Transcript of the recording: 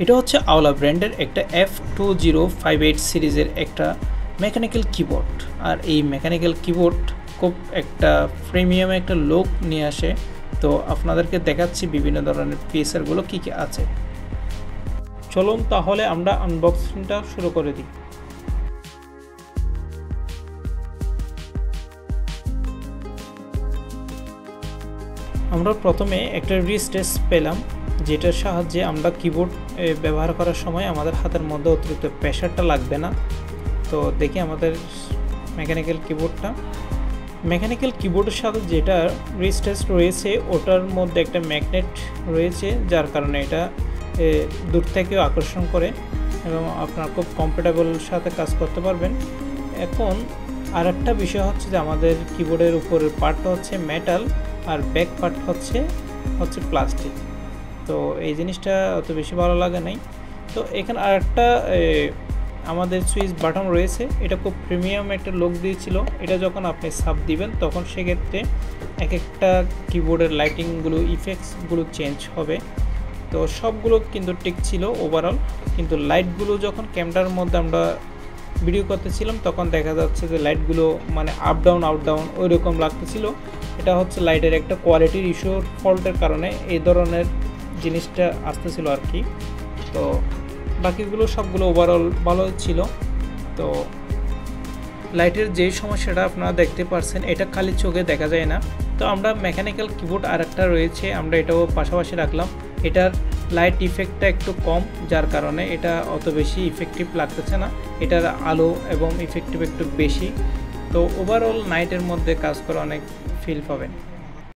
এটা হচ্ছে আওলা ব্র্যান্ডের একটা F2058 সিরিজের একটা মেকানিক্যাল কিবোর্ড। আর এই মেকানিক্যাল কিবোর্ড খুব একটা প্রিমিয়াম একটা লুক নিয়ে আসে। তো আপনাদেরকে দেখাচ্ছি বিভিন্ন ধরনের ফিচারগুলো কী কী আছে। চলুন তাহলে আমরা আনবক্সিংটা শুরু করে দিই। আমরা প্রথমে একটা রিস্টেস পেলাম, যেটার সাহায্যে আমরা কিবোর্ড ব্যবহার করার সময় আমাদের হাতের মধ্যে অতিরিক্ত প্রেশারটা লাগবে না। তো দেখি আমাদের মেকানিক্যাল কিবোর্ডের সাথে যেটা রিস্টেস রয়েছে ওটার মধ্যে একটা ম্যাগনেট রয়েছে, যার কারণে এটা দূর থেকেও আকর্ষণ করে এবং আপনার খুব কমফোর্টেবল সাথে কাজ করতে পারবেন। এখন আর একটা বিষয় হচ্ছে যে আমাদের কিবোর্ডের উপরের পার্টটা হচ্ছে মেটাল আর ব্যাক পার্ট হচ্ছে প্লাস্টিক। তো এই জিনিসটা অত বেশি ভালো লাগে নাই। তো এখানে আর একটা আমাদের সুইচ বাটন রয়েছে, এটা খুব প্রিমিয়াম একটা লুক দিয়েছিল। এটা যখন আপনি সাব দিবেন তখন সেক্ষেত্রে এক একটা কিবোর্ডের লাইটিংগুলো ইফেক্টসগুলো চেঞ্জ হবে। তো সবগুলো কিন্তু ঠিক ছিল ওভারঅল, কিন্তু লাইটগুলো যখন ক্যামেরার মধ্যে আমরা ভিডিও করতেছিলাম তখন দেখা যাচ্ছে যে লাইটগুলো মানে আপ ডাউন ওই রকম লাগতেছিল। এটা হচ্ছে লাইটের একটা কোয়ালিটির ইস্যুর ফল্টের কারণে এই ধরনের জিনিসটা আসতেছিল আর কি। তো বাকিগুলো সবগুলো ওভারঅল ভালো ছিল। তো লাইটের যে সমস্যাটা আপনারা দেখতে পাচ্ছেন এটা খালি চোখে দেখা যায় না। তো আমরা মেকানিক্যাল কিবোর্ড আর একটা রয়েছে, আমরা এটাও পাশাপাশি রাখলাম। এটার লাইট ইফেক্টটা একটু কম, যার কারণে এটা অত বেশি ইফেক্টিভ লাগতেছে না। এটার আলো এবং ইফেক্টিভ একটু বেশি। তো ওভারঅল নাইটের মধ্যে কাজ করে অনেক ফিল পাবেন।